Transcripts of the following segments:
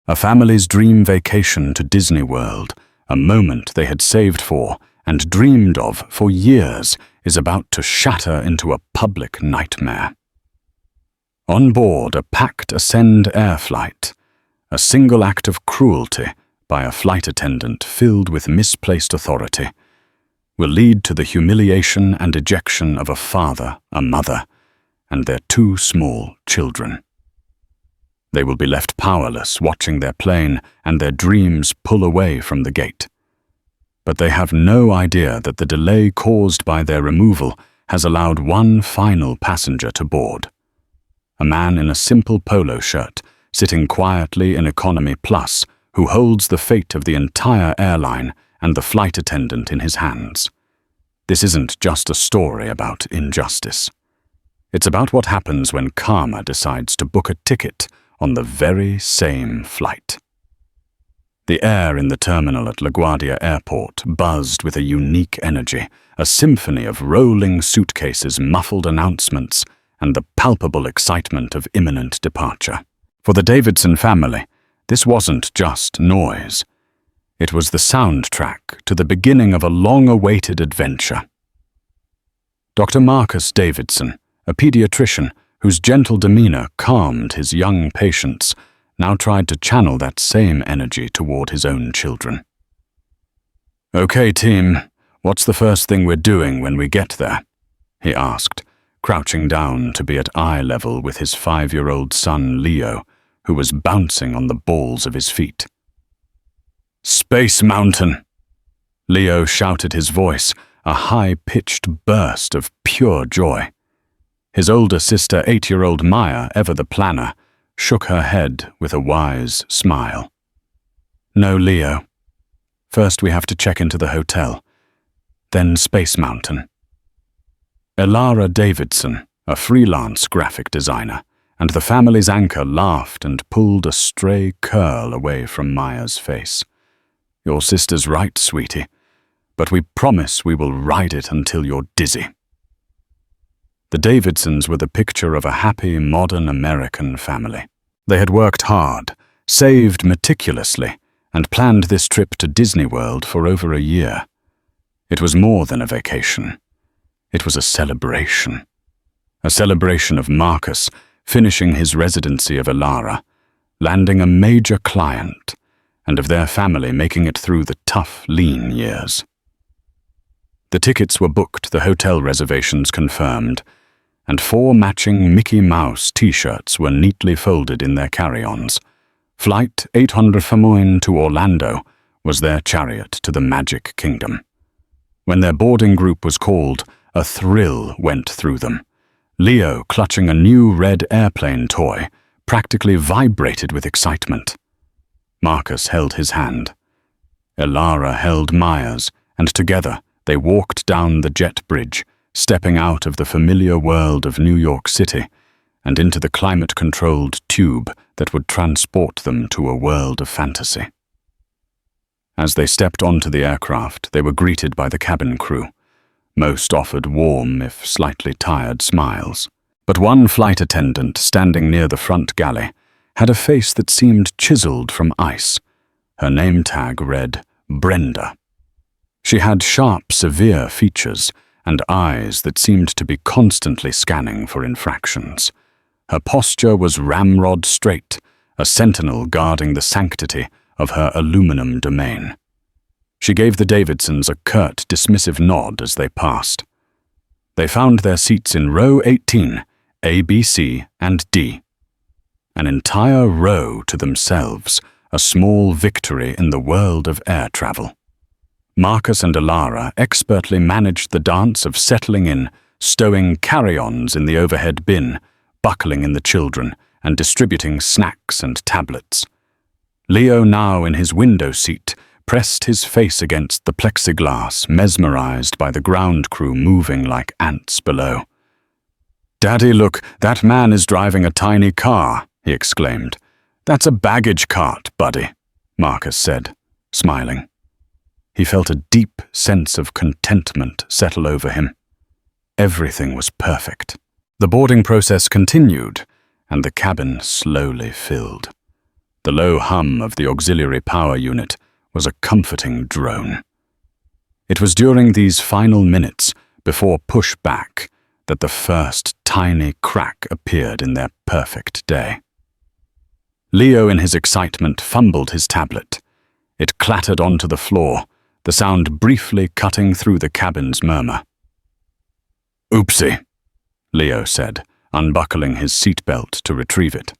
A family's dream vacation to Disney World, a moment they had saved for and dreamed of for years, is about to shatter into a public nightmare. On board a packed Ascend air flight, a single act of cruelty by a flight attendant filled with misplaced authority will lead to the humiliation and ejection of a father, a mother, and their 2 small children. They will be left powerless watching their plane and their dreams pull away from the gate. But they have no idea that the delay caused by their removal has allowed one final passenger to board. A man in a simple polo shirt, sitting quietly in Economy Plus, who holds the fate of the entire airline and the flight attendant in his hands. This isn't just a story about injustice. It's about what happens when karma decides to book a ticket on the very same flight. The air in the terminal at LaGuardia Airport buzzed with a unique energy, a symphony of rolling suitcases, muffled announcements, and the palpable excitement of imminent departure. For the Davidson family, this wasn't just noise. It was the soundtrack to the beginning of a long-awaited adventure. Dr. Marcus Davidson, a pediatrician whose gentle demeanor calmed his young patients, now tried to channel that same energy toward his own children. "Okay, team, what's the first thing we're doing when we get there?" he asked, crouching down to be at eye level with his 5-year-old son Leo, who was bouncing on the balls of his feet. "Space Mountain!" Leo shouted, his voice a high-pitched burst of pure joy. His older sister, 8-year-old Maya, ever the planner, shook her head with a wise smile. "No, Leo. First we have to check into the hotel, then Space Mountain." Elara Davidson, a freelance graphic designer, and the family's anchor laughed and pulled a stray curl away from Maya's face. "Your sister's right, sweetie, but we promise we will ride it until you're dizzy." The Davidsons were the picture of a happy, modern American family. They had worked hard, saved meticulously, and planned this trip to Disney World for over a year. It was more than a vacation. It was a celebration. A celebration of Marcus finishing his residency of Elara, landing a major client, and of their family making it through the tough, lean years. The tickets were booked, the hotel reservations confirmed, and 4 matching Mickey Mouse t-shirts were neatly folded in their carry-ons. Flight 800 to Orlando was their chariot to the Magic Kingdom. When their boarding group was called, a thrill went through them. Leo, clutching a new red airplane toy, practically vibrated with excitement. Marcus held his hand. Elara held Maya's, and together they walked down the jet bridge, stepping out of the familiar world of New York City and into the climate-controlled tube that would transport them to a world of fantasy. As they stepped onto the aircraft, they were greeted by the cabin crew. Most offered warm, if slightly tired, smiles. But one flight attendant standing near the front galley had a face that seemed chiseled from ice. Her name tag read Brenda. She had sharp, severe features and eyes that seemed to be constantly scanning for infractions. Her posture was ramrod straight, a sentinel guarding the sanctity of her aluminum domain. She gave the Davidsons a curt, dismissive nod as they passed. They found their seats in row 18, A, B, C, and D. An entire row to themselves, a small victory in the world of air travel. Marcus and Elara expertly managed the dance of settling in, stowing carry-ons in the overhead bin, buckling in the children, and distributing snacks and tablets. Leo, now in his window seat, pressed his face against the plexiglass, mesmerized by the ground crew moving like ants below. "Daddy, look, that man is driving a tiny car," he exclaimed. "That's a baggage cart, buddy," Marcus said, smiling. He felt a deep sense of contentment settle over him. Everything was perfect. The boarding process continued, and the cabin slowly filled. The low hum of the auxiliary power unit was a comforting drone. It was during these final minutes before pushback that the first tiny crack appeared in their perfect day. Leo, in his excitement, fumbled his tablet. It clattered onto the floor, the sound briefly cutting through the cabin's murmur. "Oopsie," Leo said, unbuckling his seatbelt to retrieve it.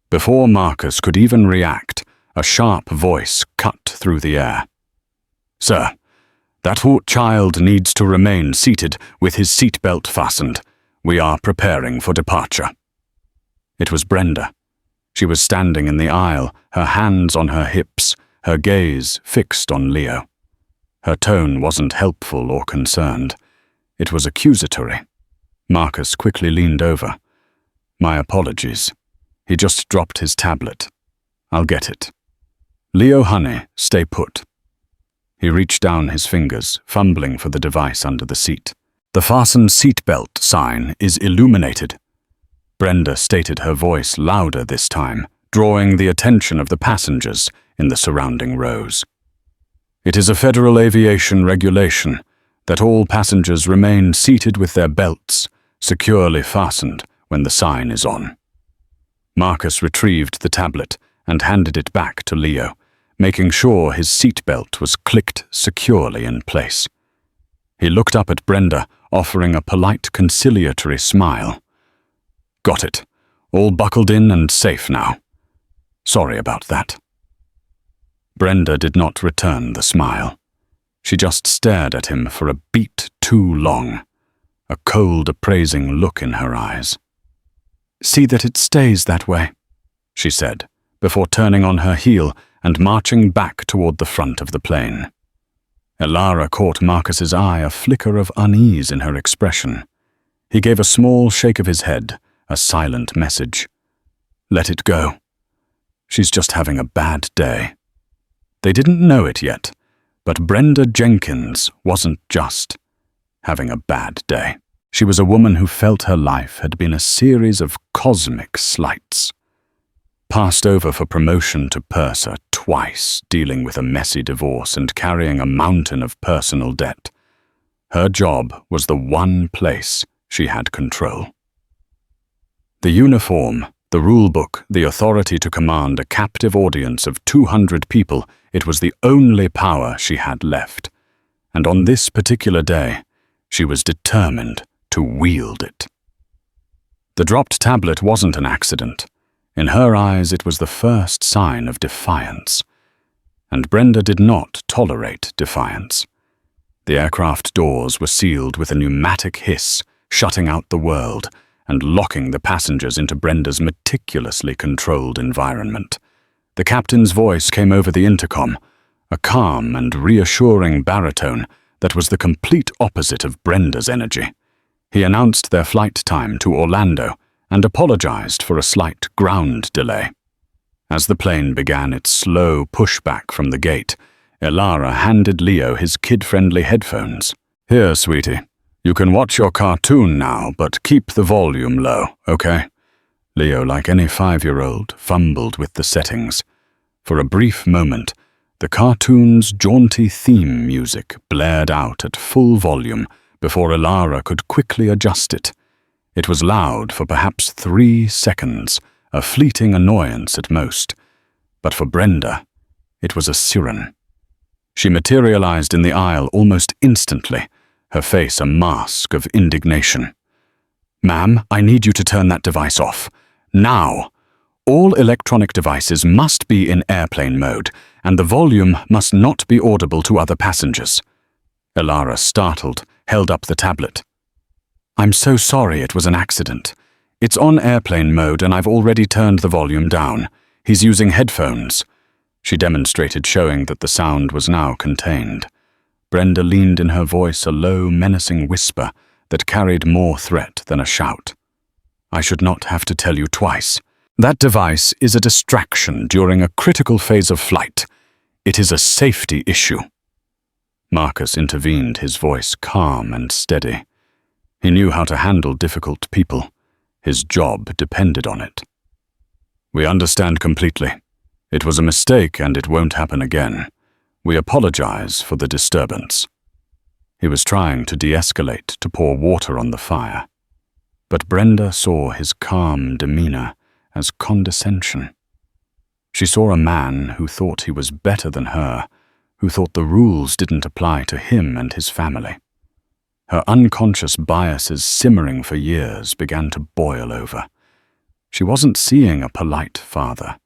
Before Marcus could even react, a sharp voice cut through the air. "Sir, that child needs to remain seated with his seatbelt fastened. We are preparing for departure." It was Brenda. She was standing in the aisle, her hands on her hips, her gaze fixed on Leo. Her tone wasn't helpful or concerned. It was accusatory. Marcus quickly leaned over. "My apologies. He just dropped his tablet. I'll get it. Leo, honey, stay put." He reached down his fingers, fumbling for the device under the seat. "The fasten seatbelt sign is illuminated." Brenda stated, her voice louder this time, drawing the attention of the passengers in the surrounding rows. "It is a federal aviation regulation that all passengers remain seated with their belts securely fastened when the sign is on." Marcus retrieved the tablet and handed it back to Leo, making sure his seatbelt was clicked securely in place. He looked up at Brenda, offering a polite conciliatory smile. "Got it. All buckled in and safe now. Sorry about that." Brenda did not return the smile. She just stared at him for a beat too long, a cold, appraising look in her eyes. "See that it stays that way," she said, before turning on her heel and marching back toward the front of the plane. Elara caught Marcus's eye, a flicker of unease in her expression. He gave a small shake of his head, a silent message. "Let it go. She's just having a bad day." They didn't know it yet, but Brenda Jenkins wasn't just having a bad day. She was a woman who felt her life had been a series of cosmic slights. Passed over for promotion to purser twice, dealing with a messy divorce and carrying a mountain of personal debt. Her job was the one place she had control. The uniform, the rulebook, the authority to command a captive audience of 200 people, it was the only power she had left. And on this particular day, she was determined to wield it. The dropped tablet wasn't an accident. In her eyes, it was the first sign of defiance. And Brenda did not tolerate defiance. The aircraft doors were sealed with a pneumatic hiss, shutting out the world and locking the passengers into Brenda's meticulously controlled environment. The captain's voice came over the intercom, a calm and reassuring baritone that was the complete opposite of Brenda's energy. He announced their flight time to Orlando and apologized for a slight ground delay. As the plane began its slow pushback from the gate, Elara handed Leo his kid-friendly headphones. "Here, sweetie. You can watch your cartoon now, but keep the volume low, okay?" Leo, like any 5-year-old, fumbled with the settings. For a brief moment, the cartoon's jaunty theme music blared out at full volume before Elara could quickly adjust it. It was loud for perhaps 3 seconds, a fleeting annoyance at most. But for Brenda, it was a siren. She materialized in the aisle almost instantly, her face a mask of indignation. "Ma'am, I need you to turn that device off. Now! All electronic devices must be in airplane mode, and the volume must not be audible to other passengers." Elara, startled, held up the tablet. "I'm so sorry, it was an accident. It's on airplane mode and I've already turned the volume down. He's using headphones." She demonstrated, showing that the sound was now contained. Brenda leaned in her voice, a low, menacing whisper that carried more threat than a shout. "I should not have to tell you twice. That device is a distraction during a critical phase of flight. It is a safety issue." Marcus intervened, his voice calm and steady. He knew how to handle difficult people. His job depended on it. "We understand completely. "It was a mistake and it won't happen again. We apologize for the disturbance." He was trying to de-escalate, to pour water on the fire. But Brenda saw his calm demeanor as condescension. She saw a man who thought he was better than her, who thought the rules didn't apply to him and his family. Her unconscious biases, simmering for years, began to boil over. She wasn't seeing a polite father.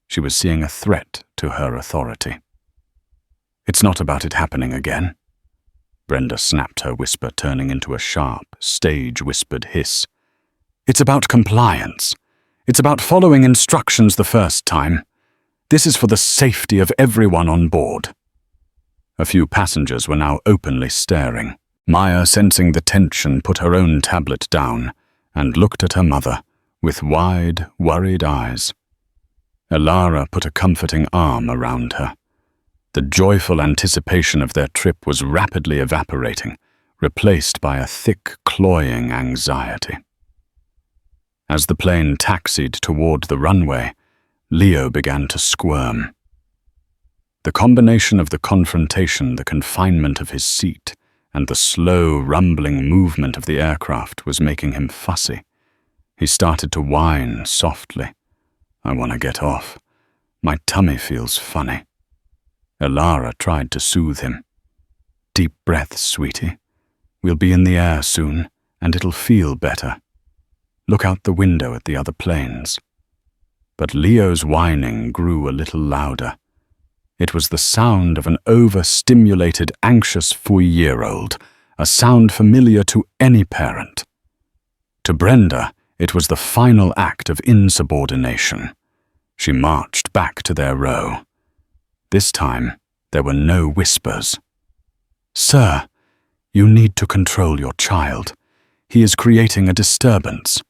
She was seeing a threat to her authority. "It's not about it happening again." Brenda snapped, her whisper turning into a sharp, stage-whispered hiss. "It's about compliance. It's about following instructions the first time. This is for the safety of everyone on board." A few passengers were now openly staring. Maya, sensing the tension, put her own tablet down and looked at her mother with wide, worried eyes. Elara put a comforting arm around her. The joyful anticipation of their trip was rapidly evaporating, replaced by a thick, cloying anxiety. As the plane taxied toward the runway, Leo began to squirm. The combination of the confrontation, the confinement of his seat, and the slow, rumbling movement of the aircraft was making him fussy. He started to whine softly. "I want to get off. My tummy feels funny." Elara tried to soothe him. "Deep breaths, sweetie. We'll be in the air soon, and it'll feel better. Look out the window at the other planes." But Leo's whining grew a little louder. It was the sound of an overstimulated, anxious 4-year-old, a sound familiar to any parent. To Brenda, it was the final act of insubordination. She marched back to their row. This time, there were no whispers. "Sir, you need to control your child. He is creating a disturbance."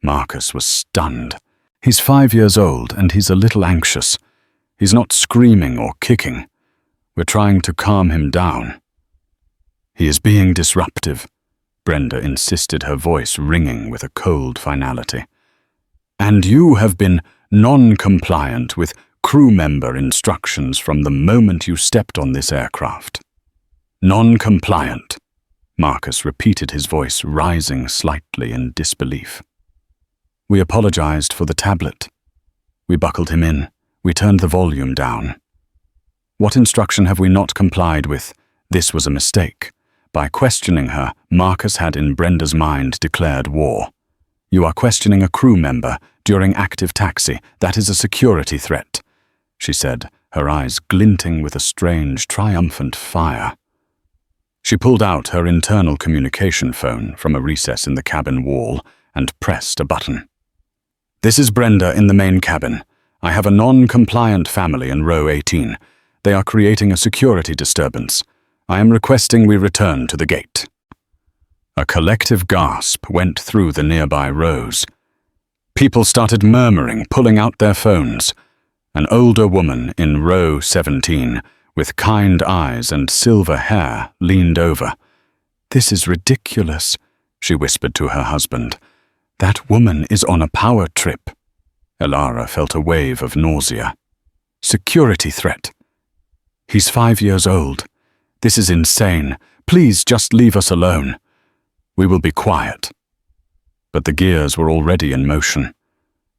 Marcus was stunned. He's 5 years old and he's a little anxious. He's not screaming or kicking. We're trying to calm him down. "He is being disruptive," Brenda insisted, her voice ringing with a cold finality. "And you have been non-compliant with crew member instructions from the moment you stepped on this aircraft." "Non-compliant," Marcus repeated, his voice rising slightly in disbelief. "We apologized for the tablet. We buckled him in. We turned the volume down." "What instruction have we not complied with? This was a mistake." By questioning her, Marcus had in Brenda's mind declared war. "You are questioning a crew member during active taxi. That is a security threat," she said, her eyes glinting with a strange, triumphant fire. She pulled out her internal communication phone from a recess in the cabin wall and pressed a button. "This is Brenda in the main cabin. I have a non-compliant family in row 18. They are creating a security disturbance. I am requesting we return to the gate." A collective gasp went through the nearby rows. People started murmuring, pulling out their phones. An older woman in row 17, with kind eyes and silver hair, leaned over. "This is ridiculous," she whispered to her husband. "That woman is on a power trip." Elara felt a wave of nausea. "Security threat. He's 5 years old. This is insane. Please just leave us alone. We will be quiet." But the gears were already in motion.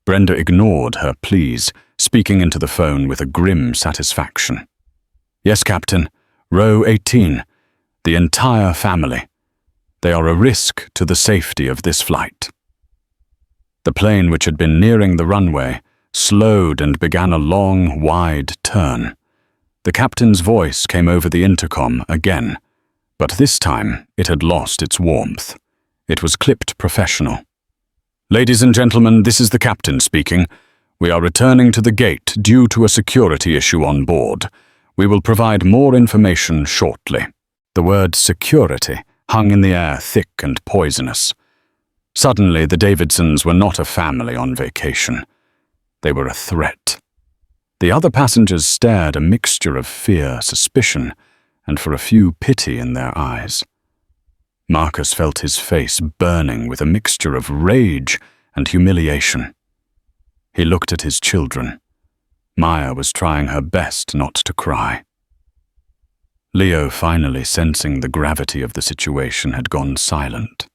Brenda ignored her pleas, speaking into the phone with a grim satisfaction. "Yes, Captain. Row 18. The entire family. They are a risk to the safety of this flight." The plane, which had been nearing the runway, slowed and began a long, wide turn. The captain's voice came over the intercom again, but this time it had lost its warmth. It was clipped professional. "Ladies and gentlemen, this is the captain speaking. We are returning to the gate due to a security issue on board. We will provide more information shortly." The word security hung in the air, thick and poisonous. Suddenly, the Davidsons were not a family on vacation. They were a threat. The other passengers stared, a mixture of fear, suspicion, and for a few pity in their eyes. Marcus felt his face burning with a mixture of rage and humiliation. He looked at his children. Maya was trying her best not to cry. Leo, finally sensing the gravity of the situation, had gone silent,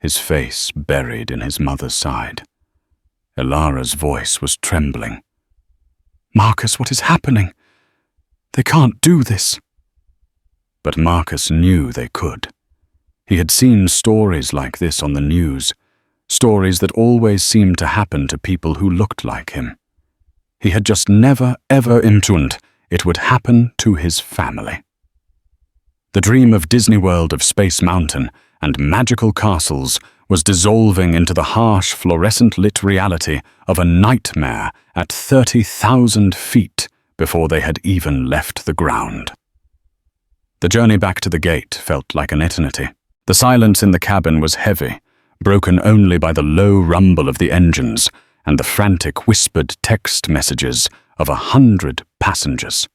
his face buried in his mother's side. Elara's voice was trembling. "Marcus, what is happening? They can't do this." But Marcus knew they could. He had seen stories like this on the news, stories that always seemed to happen to people who looked like him. He had just never, ever imagined it would happen to his family. The dream of Disney World, of Space Mountain and magical castles was dissolving into the harsh, fluorescent-lit reality of a nightmare at 30,000 feet before they had even left the ground. The journey back to the gate felt like an eternity. The silence in the cabin was heavy, broken only by the low rumble of the engines and the frantic whispered text messages of 100 passengers.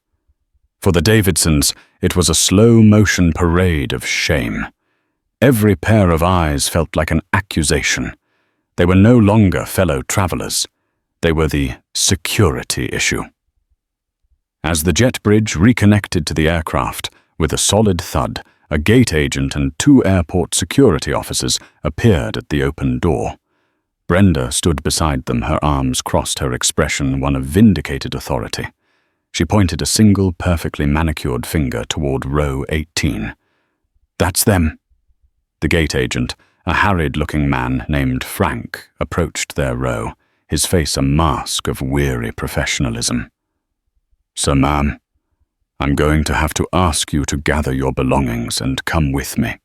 For the Davidsons, it was a slow-motion parade of shame. Every pair of eyes felt like an accusation. They were no longer fellow travelers. They were the security issue. As the jet bridge reconnected to the aircraft, with a solid thud, a gate agent and 2 airport security officers appeared at the open door. Brenda stood beside them, her arms crossed, her expression one of vindicated authority. She pointed a single, perfectly manicured finger toward row 18. "That's them." The gate agent, a harried-looking man named Frank, approached their row, his face a mask of weary professionalism. "Sir, ma'am, I'm going to have to ask you to gather your belongings and come with me."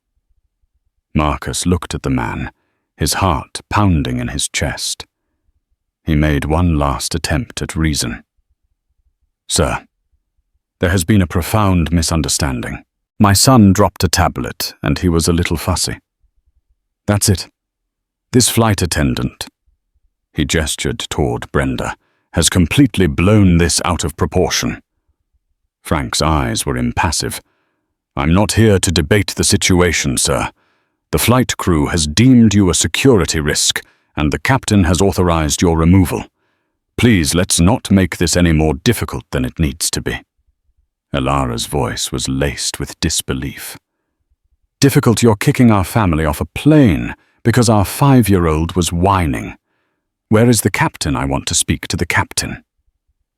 Marcus looked at the man, his heart pounding in his chest. He made one last attempt at reason. "Sir, there has been a profound misunderstanding. My son dropped a tablet, and he was a little fussy. That's it. This flight attendant," he gestured toward Brenda, "has completely blown this out of proportion." Frank's eyes were impassive. "I'm not here to debate the situation, sir. The flight crew has deemed you a security risk, and the captain has authorized your removal. Please, let's not make this any more difficult than it needs to be." Elara's voice was laced with disbelief. "Difficult you're kicking our family off a plane because our 5-year-old was whining. Where is the captain? I want to speak to the captain."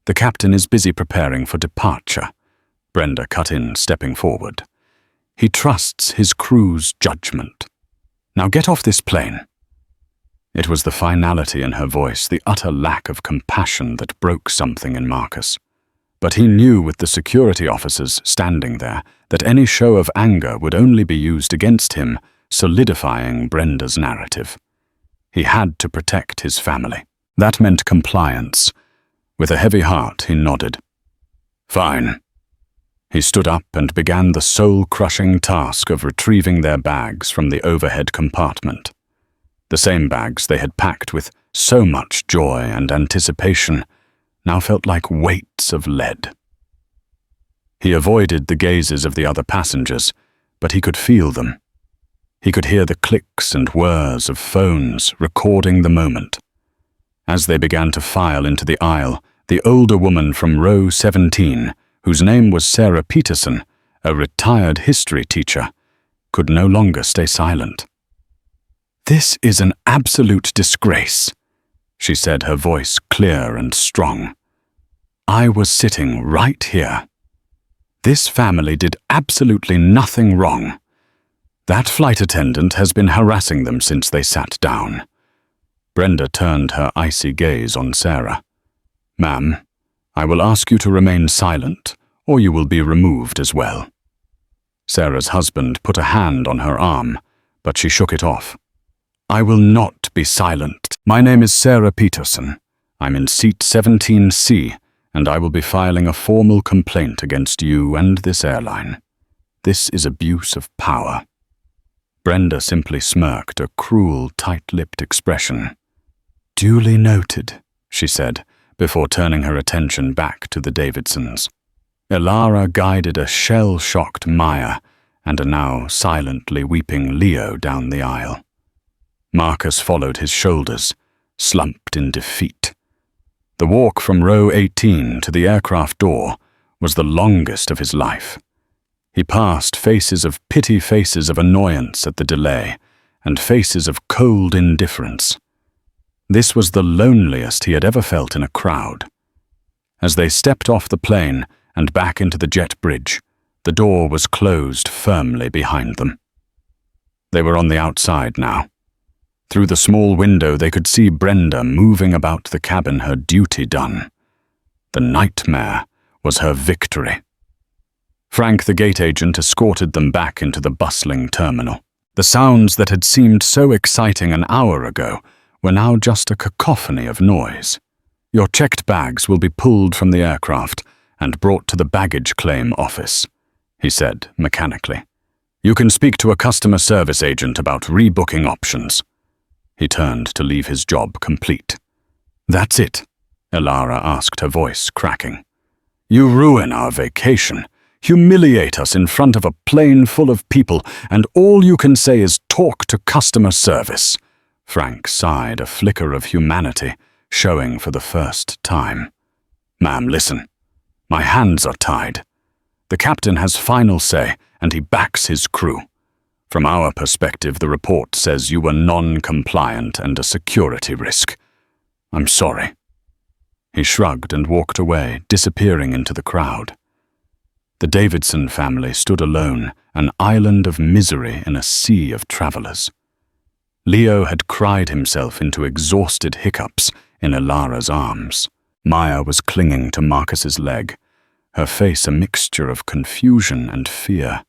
"The captain is busy preparing for departure," Brenda cut in, stepping forward. "He trusts his crew's judgment. Now get off this plane." It was the finality in her voice, the utter lack of compassion that broke something in Marcus. But he knew, with the security officers standing there, that any show of anger would only be used against him, solidifying Brenda's narrative. He had to protect his family. That meant compliance. With a heavy heart, he nodded. "Fine." He stood up and began the soul-crushing task of retrieving their bags from the overhead compartment. The same bags they had packed with so much joy and anticipation now felt like weights of lead. He avoided the gazes of the other passengers, but he could feel them. He could hear the clicks and whirs of phones recording the moment. As they began to file into the aisle, the older woman from row 17, whose name was Sarah Peterson, a retired history teacher, could no longer stay silent. "This is an absolute disgrace," she said, her voice clear and strong. "I was sitting right here. This family did absolutely nothing wrong. That flight attendant has been harassing them since they sat down." Brenda turned her icy gaze on Sarah. "Ma'am, I will ask you to remain silent, or you will be removed as well." Sarah's husband put a hand on her arm, but she shook it off. "I will not be silent. My name is Sarah Peterson. I'm in seat 17C, and I will be filing a formal complaint against you and this airline. This is abuse of power." Brenda simply smirked, a cruel, tight-lipped expression. "Duly noted," she said, before turning her attention back to the Davidsons. Elara guided a shell-shocked Maya and a now silently weeping Leo down the aisle. Marcus followed his shoulders, slumped in defeat. The walk from row 18 to the aircraft door was the longest of his life. He passed faces of pity, faces of annoyance at the delay, and faces of cold indifference. This was the loneliest he had ever felt in a crowd. As they stepped off the plane and back into the jet bridge, the door was closed firmly behind them. They were on the outside now. Through the small window they could see Brenda moving about the cabin, her duty done. The nightmare was her victory. Frank, the gate agent, escorted them back into the bustling terminal. The sounds that had seemed so exciting an hour ago were now just a cacophony of noise. "Your checked bags will be pulled from the aircraft and brought to the baggage claim office," he said mechanically. "You can speak to a customer service agent about rebooking options." He turned to leave his job complete. "That's it?" Elara asked, her voice cracking. "You ruin our vacation, humiliate us in front of a plane full of people, and all you can say is talk to customer service." Frank sighed, a flicker of humanity showing for the first time. "Ma'am, listen. My hands are tied. The captain has final say, and he backs his crew. From our perspective, the report says you were non-compliant and a security risk. I'm sorry." He shrugged and walked away, disappearing into the crowd. The Davidson family stood alone, an island of misery in a sea of travelers. Leo had cried himself into exhausted hiccups in Elara's arms. Maya was clinging to Marcus's leg, her face a mixture of confusion and fear.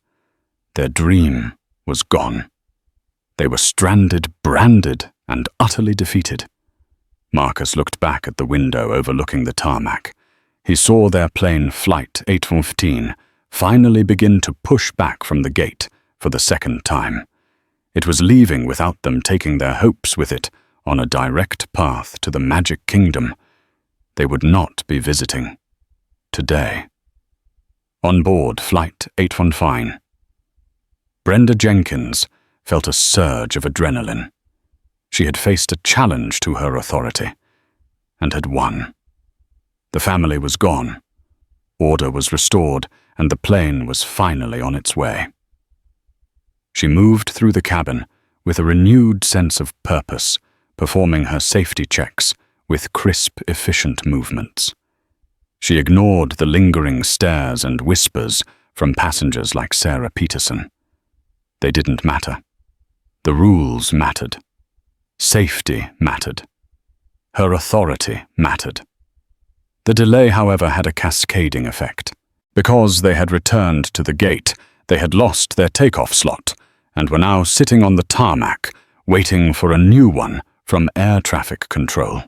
Their dream was gone. They were stranded, branded, and utterly defeated. Marcus looked back at the window overlooking the tarmac. He saw their plane, Flight 815, finally begin to push back from the gate for the second time. It was leaving without them, taking their hopes with it on a direct path to the Magic Kingdom. They would not be visiting today. Onboard Flight 815. Brenda Jenkins felt a surge of adrenaline. She had faced a challenge to her authority and had won. The family was gone. Order was restored, and the plane was finally on its way. She moved through the cabin with a renewed sense of purpose, performing her safety checks with crisp, efficient movements. She ignored the lingering stares and whispers from passengers like Sarah Peterson. They didn't matter. The rules mattered. Safety mattered. Her authority mattered. The delay, however, had a cascading effect. Because they had returned to the gate, they had lost their takeoff slot and were now sitting on the tarmac, waiting for a new one from air traffic control.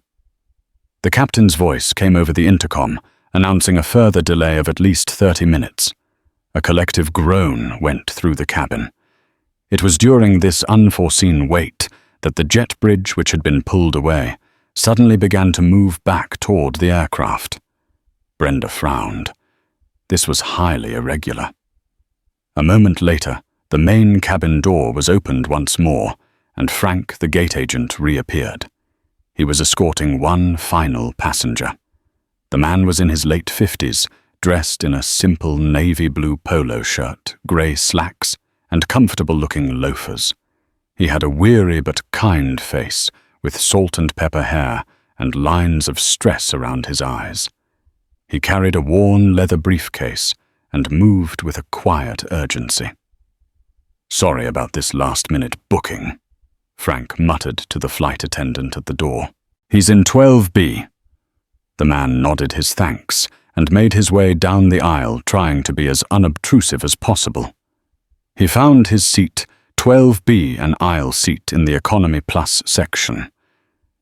The captain's voice came over the intercom, announcing a further delay of at least 30 minutes. A collective groan went through the cabin. It was during this unforeseen wait that the jet bridge, which had been pulled away, suddenly began to move back toward the aircraft. Brenda frowned. This was highly irregular. A moment later, the main cabin door was opened once more, and Frank, the gate agent, reappeared. He was escorting one final passenger. The man was in his late 50s, dressed in a simple navy blue polo shirt, grey slacks, and comfortable-looking loafers. He had a weary but kind face, with salt and pepper hair and lines of stress around his eyes. He carried a worn leather briefcase and moved with a quiet urgency. "Sorry about this last-minute booking," Frank muttered to the flight attendant at the door. "He's in 12B. The man nodded his thanks and made his way down the aisle, trying to be as unobtrusive as possible. He found his seat, 12B, an aisle seat in the Economy Plus section.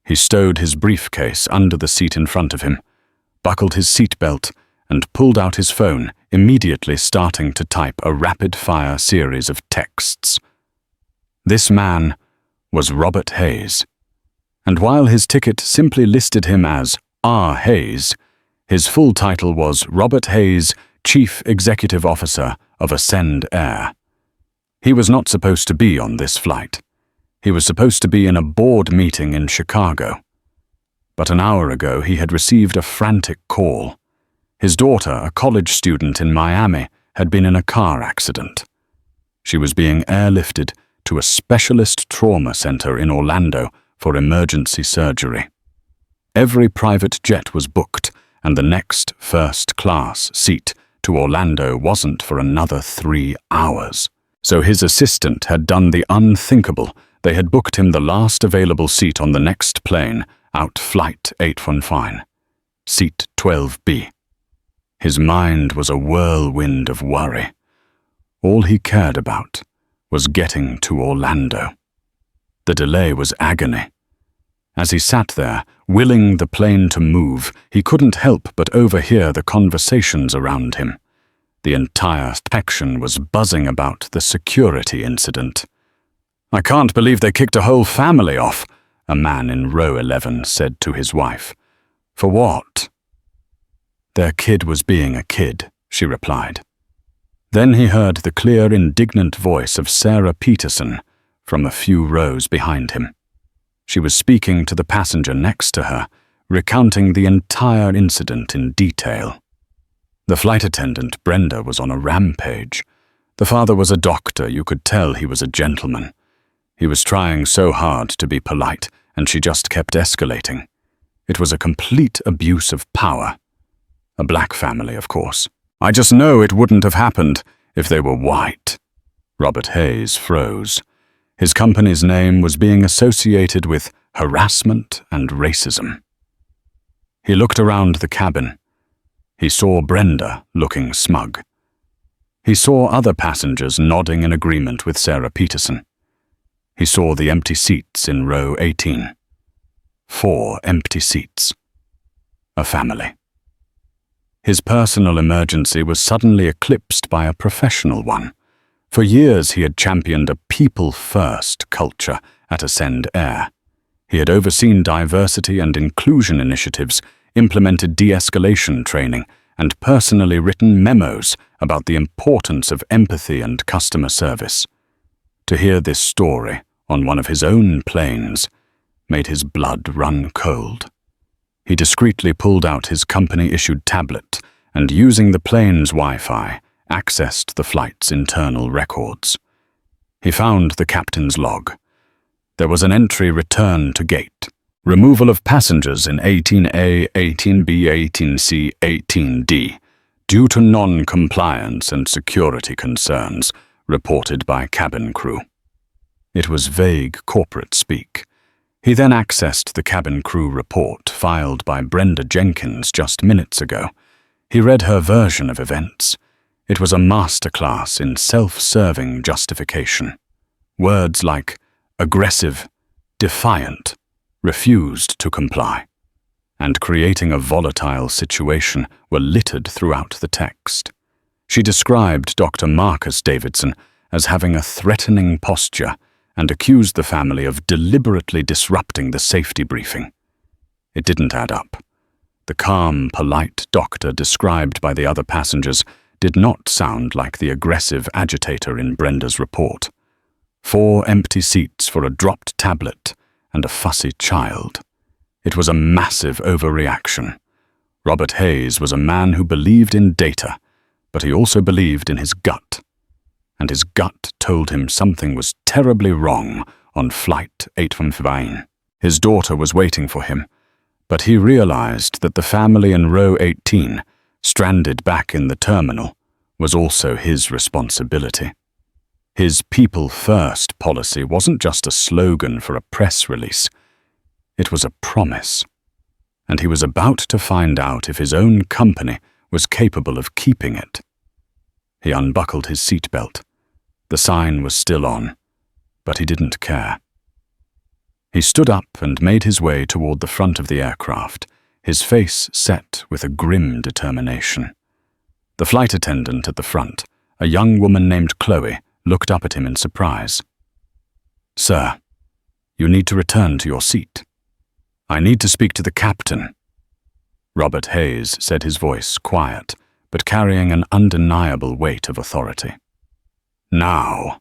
He stowed his briefcase under the seat in front of him, buckled his seatbelt, and pulled out his phone, immediately starting to type a rapid-fire series of texts. This man was Robert Hayes, and while his ticket simply listed him as R. Hayes, his full title was Robert Hayes, Chief Executive Officer of Ascend Air. He was not supposed to be on this flight. He was supposed to be in a board meeting in Chicago. But an hour ago he had received a frantic call. His daughter, a college student in Miami, had been in a car accident. She was being airlifted to a specialist trauma center in Orlando for emergency surgery. Every private jet was booked, and the next first-class seat to Orlando wasn't for another 3 hours. So his assistant had done the unthinkable. They had booked him the last available seat on the next plane, out Flight 815, Seat 12B. His mind was a whirlwind of worry. All he cared about was getting to Orlando. The delay was agony. As he sat there, willing the plane to move, he couldn't help but overhear the conversations around him. The entire section was buzzing about the security incident. "I can't believe they kicked a whole family off," a man in row 11 said to his wife. "For what?" "Their kid was being a kid," she replied. Then he heard the clear, indignant voice of Sarah Peterson from a few rows behind him. She was speaking to the passenger next to her, recounting the entire incident in detail. The flight attendant, Brenda, was on a rampage. The father was a doctor. You could tell he was a gentleman. He was trying so hard to be polite, and she just kept escalating. It was a complete abuse of power. A black family, of course. "I just know it wouldn't have happened if they were white." Robert Hayes froze. His company's name was being associated with harassment and racism. He looked around the cabin. He saw Brenda looking smug. He saw other passengers nodding in agreement with Sarah Peterson. He saw the empty seats in row 18. 4 empty seats. A family. His personal emergency was suddenly eclipsed by a professional one. For years he had championed a people-first culture at Ascend Air. He had overseen diversity and inclusion initiatives, implemented de-escalation training, and personally written memos about the importance of empathy and customer service. To hear this story on one of his own planes made his blood run cold. He discreetly pulled out his company-issued tablet and, using the plane's Wi-Fi, accessed the flight's internal records. He found the captain's log. There was an entry: return to gate. Removal of passengers in 18A, 18B, 18C, 18D, due to non-compliance and security concerns, reported by cabin crew. It was vague corporate speak. He then accessed the cabin crew report filed by Brenda Jenkins just minutes ago. He read her version of events. It was a masterclass in self-serving justification. Words like aggressive, defiant, refused to comply, and creating a volatile situation were littered throughout the text. She described Dr. Marcus Davidson as having a threatening posture and accused the family of deliberately disrupting the safety briefing. It didn't add up. The calm, polite doctor described by the other passengers did not sound like the aggressive agitator in Brenda's report. 4 empty seats for a dropped tablet and a fussy child. It was a massive overreaction. Robert Hayes was a man who believed in data, but he also believed in his gut. And his gut told him something was terribly wrong on Flight 815. His daughter was waiting for him, but he realized that the family in row 18, stranded back in the terminal, was also his responsibility. His people-first policy wasn't just a slogan for a press release. It was a promise. And he was about to find out if his own company was capable of keeping it. He unbuckled his seatbelt. The sign was still on, but he didn't care. He stood up and made his way toward the front of the aircraft, his face set with a grim determination. The flight attendant at the front, a young woman named Chloe, looked up at him in surprise. "Sir, you need to return to your seat. I need to speak to the captain." Robert Hayes said, his voice quiet, but carrying an undeniable weight of authority. "Now."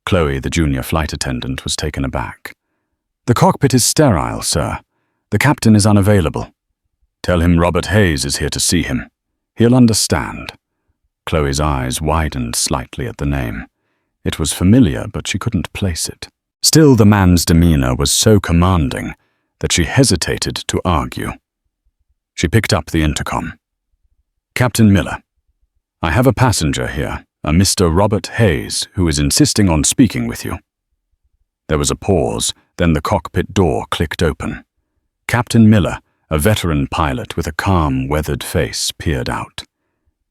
Chloe, the junior flight attendant, was taken aback. "The cockpit is sterile, sir. The captain is unavailable. Tell him Robert Hayes is here to see him. He'll understand." Chloe's eyes widened slightly at the name. It was familiar, but she couldn't place it. Still, the man's demeanor was so commanding that she hesitated to argue. She picked up the intercom. "Captain Miller, I have a passenger here, a Mr. Robert Hayes, who is insisting on speaking with you." There was a pause, then the cockpit door clicked open. Captain Miller, a veteran pilot with a calm, weathered face, peered out.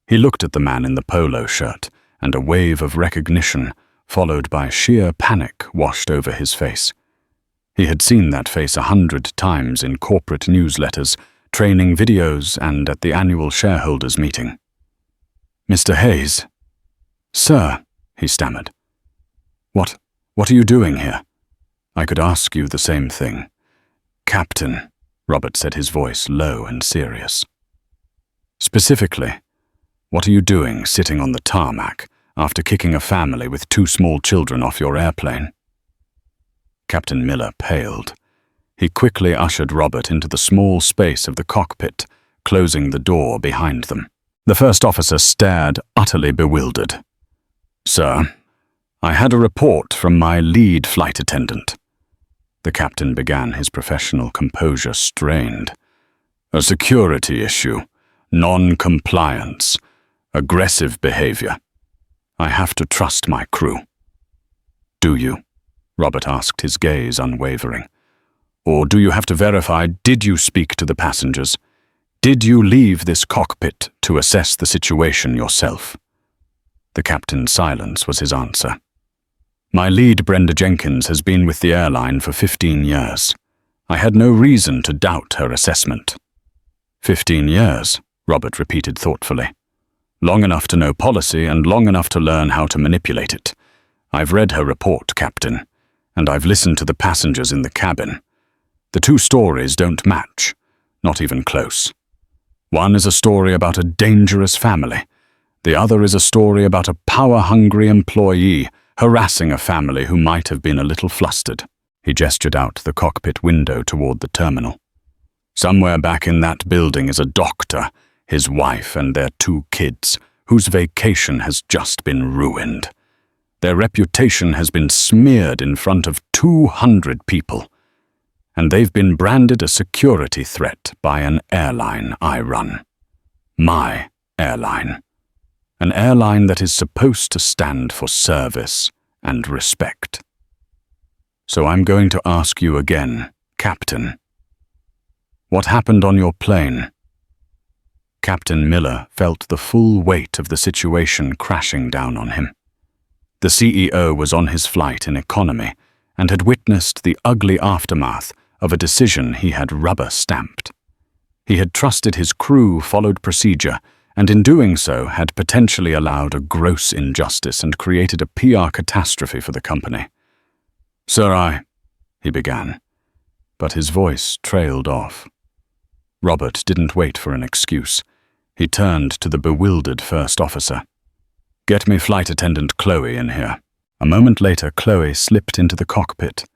He looked at the man in the polo shirt, and a wave of recognition, followed by sheer panic, washed over his face. He had seen that face 100 times in corporate newsletters, training videos, and at the annual shareholders' meeting. "Mr. Hayes." "Sir," he stammered. What are you doing here?" "I could ask you the same thing." "Captain," Robert said, his voice low and serious. "Specifically, what are you doing sitting on the tarmac after kicking a family with 2 small children off your airplane?" Captain Miller paled. He quickly ushered Robert into the small space of the cockpit, closing the door behind them. The first officer stared, utterly bewildered. "Sir, I had a report from my lead flight attendant." The captain began, his professional composure strained. "A security issue, non-compliance, aggressive behavior. I have to trust my crew." "Do you?" Robert asked, his gaze unwavering. "Or do you have to verify, did you speak to the passengers? Did you leave this cockpit to assess the situation yourself?" The captain's silence was his answer. "My lead, Brenda Jenkins, has been with the airline for 15 years. I had no reason to doubt her assessment." 15 years, Robert repeated thoughtfully. "Long enough to know policy and long enough to learn how to manipulate it. I've read her report, Captain, and I've listened to the passengers in the cabin. The 2 stories don't match, not even close. One is a story about a dangerous family. The other is a story about a power-hungry employee harassing a family who might have been a little flustered." He gestured out the cockpit window toward the terminal. "Somewhere back in that building is a doctor, his wife, and their 2 kids, whose vacation has just been ruined. Their reputation has been smeared in front of 200 people, and they've been branded a security threat by an airline I run. My airline. An airline that is supposed to stand for service and respect. So I'm going to ask you again, Captain. What happened on your plane?" Captain Miller felt the full weight of the situation crashing down on him. The CEO was on his flight in economy and had witnessed the ugly aftermath of a decision he had rubber-stamped. He had trusted his crew followed procedure, and in doing so had potentially allowed a gross injustice and created a PR catastrophe for the company. "Sir, he began, but his voice trailed off. Robert didn't wait for an excuse. He turned to the bewildered first officer. "Get me flight attendant Chloe in here." A moment later, Chloe slipped into the cockpit,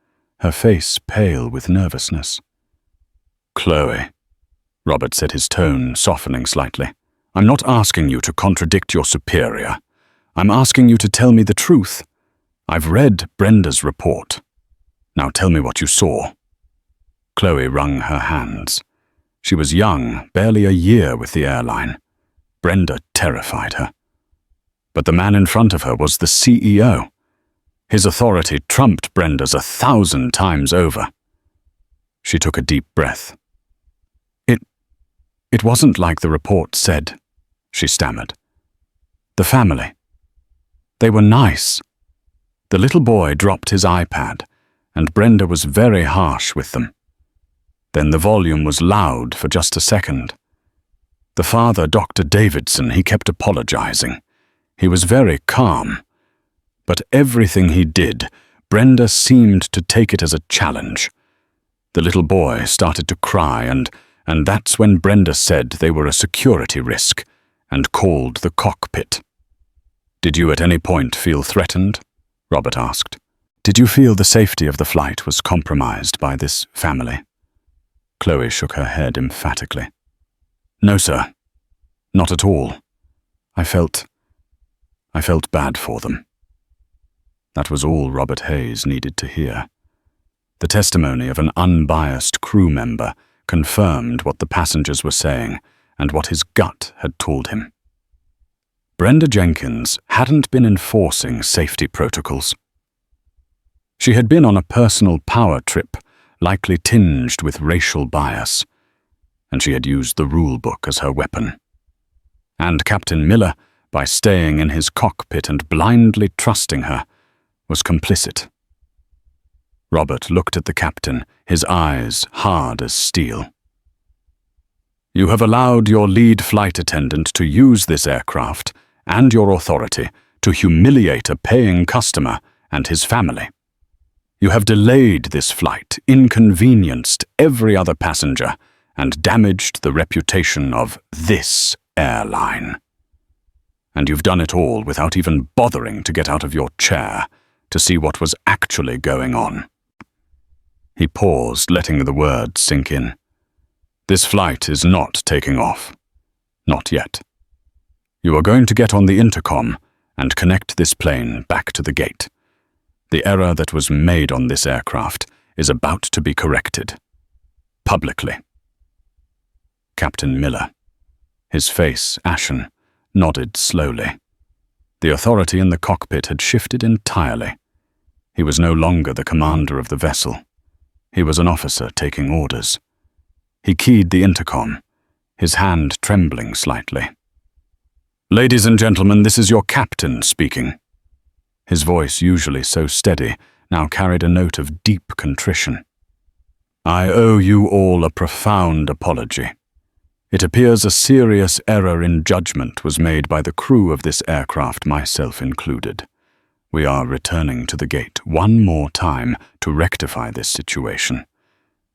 her face pale with nervousness. "Chloe," Robert said, his tone softening slightly, "I'm not asking you to contradict your superior. I'm asking you to tell me the truth. I've read Brenda's report. Now tell me what you saw." Chloe wrung her hands. She was young, barely a year with the airline. Brenda terrified her. But the man in front of her was the CEO. His authority trumped Brenda's 1,000 times over. She took a deep breath. It wasn't like the report said," she stammered. "The family. They were nice. The little boy dropped his iPad, and Brenda was very harsh with them. Then the volume was loud for just a second. The father, Dr. Davidson, he kept apologizing. He was very calm. But everything he did, Brenda seemed to take it as a challenge. The little boy started to cry, and that's when Brenda said they were a security risk and called the cockpit." "Did you at any point feel threatened?" Robert asked. "Did you feel the safety of the flight was compromised by this family?" Chloe shook her head emphatically. No, sir. Not at all. I felt bad for them. That was all Robert Hayes needed to hear. The testimony of an unbiased crew member confirmed what the passengers were saying and what his gut had told him. Brenda Jenkins hadn't been enforcing safety protocols. She had been on a personal power trip, likely tinged with racial bias, and she had used the rule book as her weapon. And Captain Miller, by staying in his cockpit and blindly trusting her, was complicit. Robert looked at the captain, his eyes hard as steel. You have allowed your lead flight attendant to use this aircraft and your authority to humiliate a paying customer and his family. You have delayed this flight, inconvenienced every other passenger, and damaged the reputation of this airline. And you've done it all without even bothering to get out of your chair to see what was actually going on. He paused, letting the words sink in. This flight is not taking off. Not yet. You are going to get on the intercom and connect this plane back to the gate. The error that was made on this aircraft is about to be corrected. Publicly. Captain Miller, his face ashen, nodded slowly. The authority in the cockpit had shifted entirely. He was no longer the commander of the vessel. He was an officer taking orders. He keyed the intercom, his hand trembling slightly. Ladies and gentlemen, this is your captain speaking. His voice, usually so steady, now carried a note of deep contrition. I owe you all a profound apology. It appears a serious error in judgment was made by the crew of this aircraft, myself included. We are returning to the gate one more time to rectify this situation.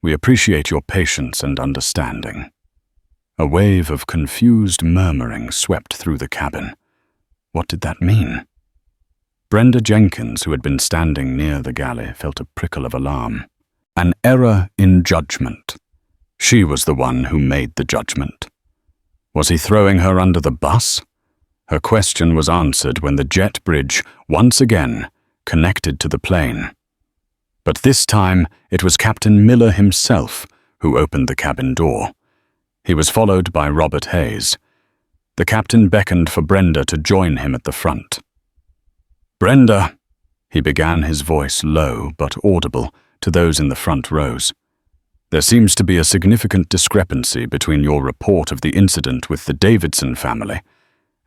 We appreciate your patience and understanding. A wave of confused murmuring swept through the cabin. What did that mean? Brenda Jenkins, who had been standing near the galley, felt a prickle of alarm. An error in judgment. She was the one who made the judgment. Was he throwing her under the bus? Her question was answered when the jet bridge, once again, connected to the plane. But this time it was Captain Miller himself who opened the cabin door. He was followed by Robert Hayes. The captain beckoned for Brenda to join him at the front. Brenda, he began, his voice low but audible to those in the front rows. There seems to be a significant discrepancy between your report of the incident with the Davidson family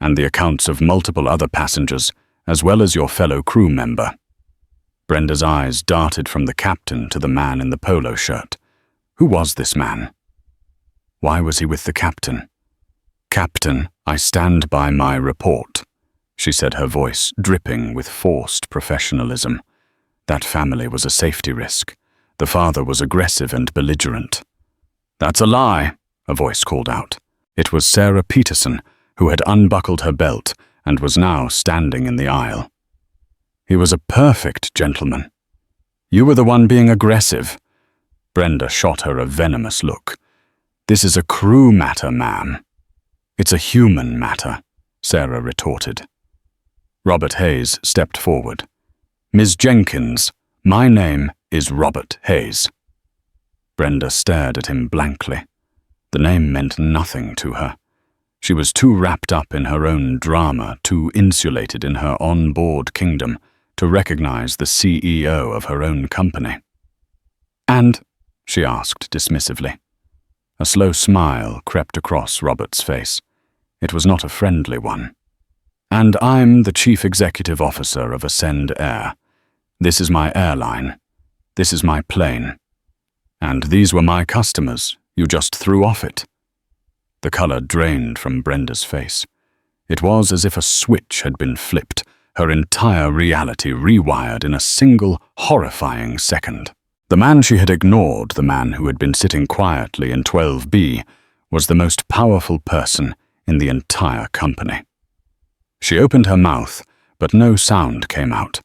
and the accounts of multiple other passengers, as well as your fellow crew member. Brenda's eyes darted from the captain to the man in the polo shirt. Who was this man? Why was he with the captain? Captain, I stand by my report, she said, her voice dripping with forced professionalism. That family was a safety risk. The father was aggressive and belligerent. That's a lie, a voice called out. It was Sarah Peterson, who had unbuckled her belt and was now standing in the aisle. He was a perfect gentleman. You were the one being aggressive. Brenda shot her a venomous look. This is a crew matter, ma'am. It's a human matter, Sarah retorted. Robert Hayes stepped forward. Ms. Jenkins, my name is Robert Hayes. Brenda stared at him blankly. The name meant nothing to her. She was too wrapped up in her own drama, too insulated in her onboard kingdom, to recognize the CEO of her own company. And, she asked dismissively. A slow smile crept across Robert's face. It was not a friendly one. And I'm the Chief Executive Officer of Ascend Air. This is my airline. This is my plane. And these were my customers. You just threw off it. The color drained from Brenda's face. It was as if a switch had been flipped, her entire reality rewired in a single, horrifying second. The man she had ignored, the man who had been sitting quietly in 12B, was the most powerful person in the entire company. She opened her mouth, but no sound came out.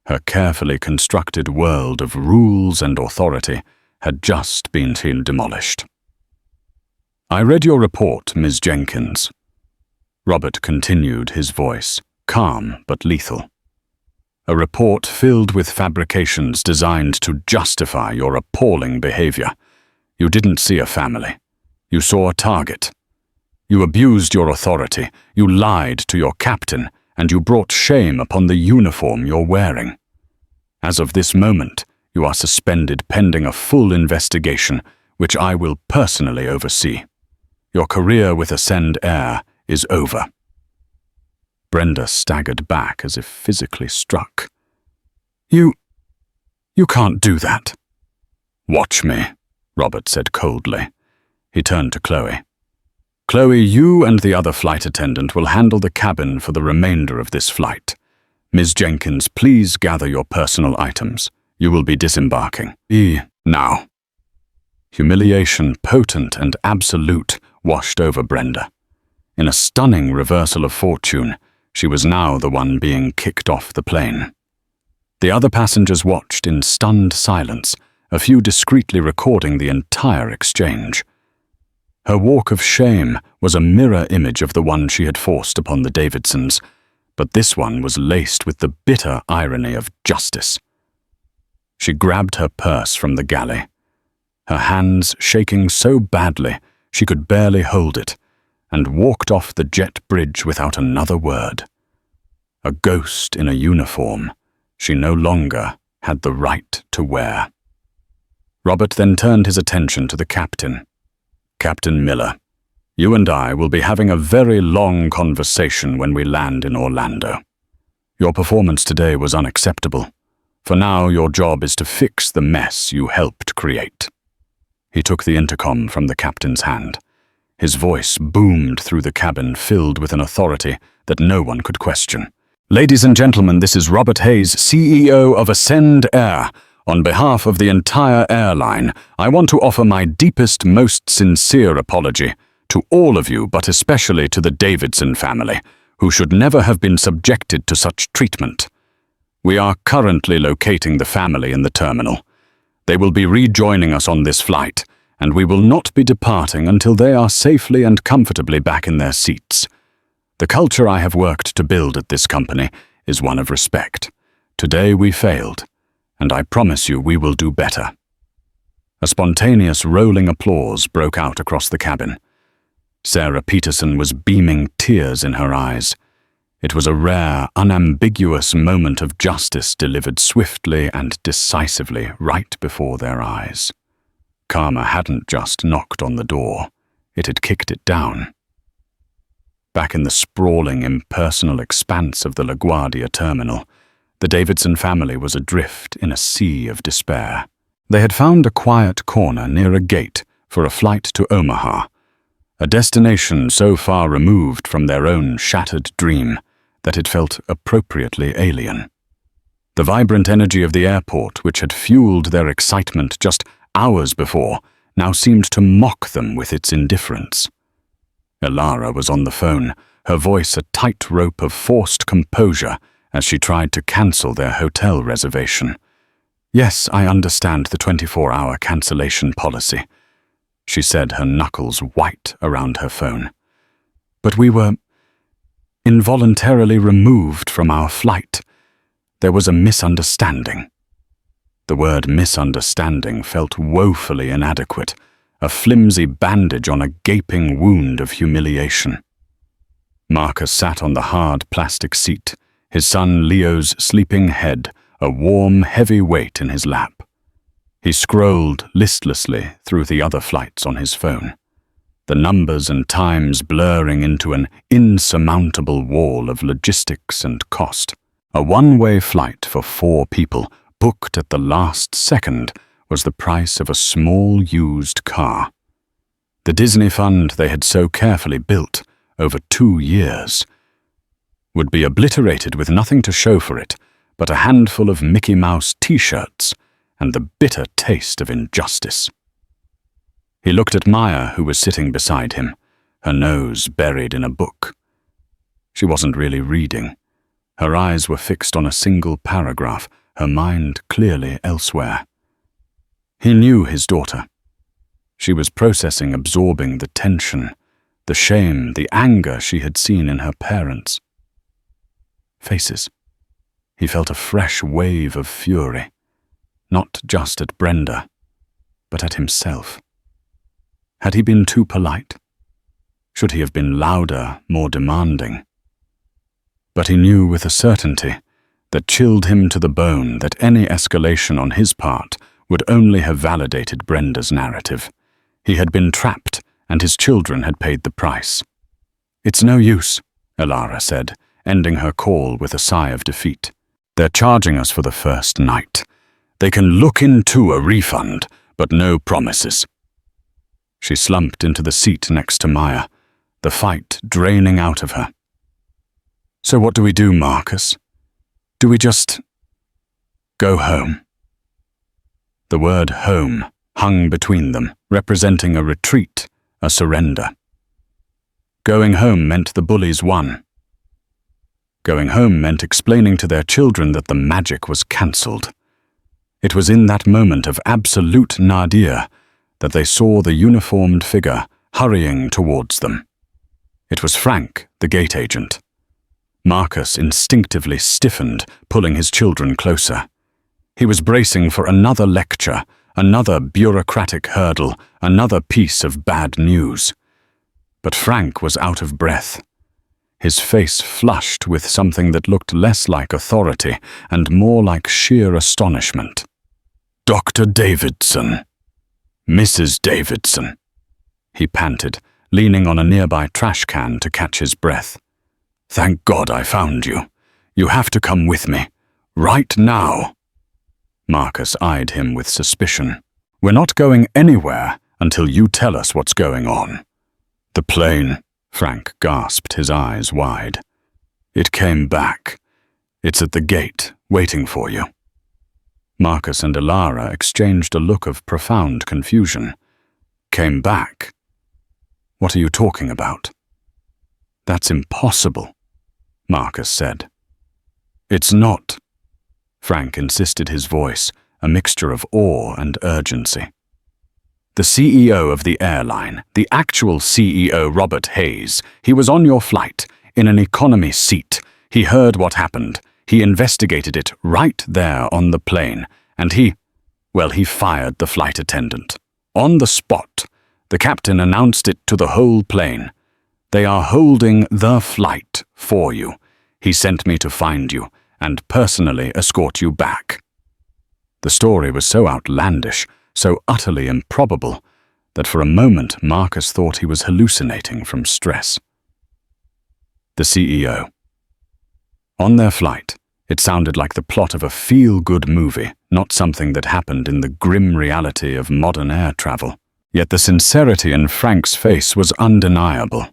Her carefully constructed world of rules and authority had just been demolished. "I read your report, Ms. Jenkins." Robert continued, his voice calm but lethal. "A report filled with fabrications designed to justify your appalling behavior. You didn't see a family. You saw a target. You abused your authority, you lied to your captain, and you brought shame upon the uniform you're wearing. As of this moment, you are suspended pending a full investigation, which I will personally oversee. Your career with Ascend Air is over." Brenda staggered back as if physically struck. You can't do that." "Watch me," Robert said coldly. He turned to Chloe. "Chloe, you and the other flight attendant will handle the cabin for the remainder of this flight. Ms. Jenkins, please gather your personal items. You will be disembarking. Now." Humiliation, potent and absolute, washed over Brenda. In a stunning reversal of fortune, she was now the one being kicked off the plane. The other passengers watched in stunned silence, a few discreetly recording the entire exchange. Her walk of shame was a mirror image of the one she had forced upon the Davidsons, but this one was laced with the bitter irony of justice. She grabbed her purse from the galley, her hands shaking so badly she could barely hold it, and walked off the jet bridge without another word. A ghost in a uniform she no longer had the right to wear. Robert then turned his attention to the captain. "Captain Miller, you and I will be having a very long conversation when we land in Orlando. Your performance today was unacceptable. For now, your job is to fix the mess you helped create." He took the intercom from the captain's hand. His voice boomed through the cabin, filled with an authority that no one could question. "Ladies and gentlemen, this is Robert Hayes, CEO of Ascend Air. On behalf of the entire airline, I want to offer my deepest, most sincere apology to all of you, but especially to the Davidson family, who should never have been subjected to such treatment. We are currently locating the family in the terminal. They will be rejoining us on this flight, and we will not be departing until they are safely and comfortably back in their seats. The culture I have worked to build at this company is one of respect. Today we failed, and I promise you we will do better." A spontaneous rolling applause broke out across the cabin. Sarah Peterson was beaming tears in her eyes. It was a rare, unambiguous moment of justice delivered swiftly and decisively right before their eyes. Karma hadn't just knocked on the door, it had kicked it down. Back in the sprawling, impersonal expanse of the LaGuardia terminal, the Davidson family was adrift in a sea of despair. They had found a quiet corner near a gate for a flight to Omaha, a destination so far removed from their own shattered dream that it felt appropriately alien. The vibrant energy of the airport, which had fueled their excitement just hours before, now seemed to mock them with its indifference. Elara was on the phone, her voice a tightrope of forced composure as she tried to cancel their hotel reservation. "Yes, I understand the 24-hour cancellation policy," she said, her knuckles white around her phone. "But we were involuntarily removed from our flight. There was a misunderstanding." The word misunderstanding felt woefully inadequate, a flimsy bandage on a gaping wound of humiliation. Marcus sat on the hard plastic seat, his son Leo's sleeping head a warm, heavy weight in his lap. He scrolled listlessly through the other flights on his phone, the numbers and times blurring into an insurmountable wall of logistics and cost. A one-way flight for 4 people, booked at the last second, was the price of a small used car. The Disney fund they had so carefully built over 2 years would be obliterated with nothing to show for it but a handful of Mickey Mouse t-shirts and the bitter taste of injustice. He looked at Maya, who was sitting beside him, her nose buried in a book. She wasn't really reading. Her eyes were fixed on a single paragraph, her mind clearly elsewhere. He knew his daughter. She was processing, absorbing the tension, the shame, the anger she had seen in her parents' faces. He felt a fresh wave of fury, not just at Brenda, but at himself. Had he been too polite? Should he have been louder, more demanding? But he knew with a certainty that chilled him to the bone that any escalation on his part would only have validated Brenda's narrative. He had been trapped, and his children had paid the price. "It's no use," Elara said, ending her call with a sigh of defeat. "They're charging us for the first night. They can look into a refund, but no promises." She slumped into the seat next to Maya, the fight draining out of her. "So what do we do, Marcus? Do we just go home?" The word home hung between them, representing a retreat, a surrender. Going home meant the bullies won. Going home meant explaining to their children that the magic was cancelled. It was in that moment of absolute nadir that they saw the uniformed figure hurrying towards them. It was Frank, the gate agent. Marcus instinctively stiffened, pulling his children closer. He was bracing for another lecture, another bureaucratic hurdle, another piece of bad news. But Frank was out of breath. His face flushed with something that looked less like authority and more like sheer astonishment. "Dr. Davidson. Mrs. Davidson," he panted, leaning on a nearby trash can to catch his breath. "Thank God I found you. You have to come with me. Right now." Marcus eyed him with suspicion. "We're not going anywhere until you tell us what's going on." "The plane," Frank gasped, his eyes wide. "It came back. It's at the gate, waiting for you." Marcus and Elara exchanged a look of profound confusion. "Came back? What are you talking about?" "That's impossible," Marcus said. "It's not," Frank insisted, his voice a mixture of awe and urgency. "The CEO of the airline, the actual CEO, Robert Hayes, he was on your flight, in an economy seat. He heard what happened. He investigated it right there on the plane, and he fired the flight attendant. On the spot, the captain announced it to the whole plane. They are holding the flight for you. He sent me to find you and personally escort you back." The story was so outlandish, so utterly improbable, that for a moment Marcus thought he was hallucinating from stress. The CEO. On their flight, it sounded like the plot of a feel-good movie, not something that happened in the grim reality of modern air travel. Yet the sincerity in Frank's face was undeniable.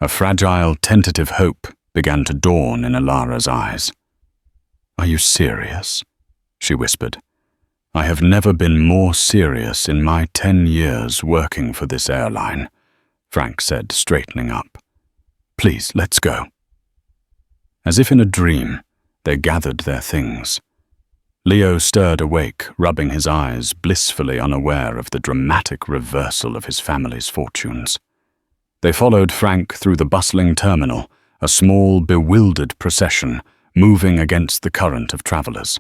A fragile, tentative hope began to dawn in Elara's eyes. "Are you serious?" she whispered. "I have never been more serious in my 10 years working for this airline," Frank said, straightening up. "Please, let's go." As if in a dream, they gathered their things. Leo stirred awake, rubbing his eyes, blissfully unaware of the dramatic reversal of his family's fortunes. They followed Frank through the bustling terminal, a small, bewildered procession, moving against the current of travelers.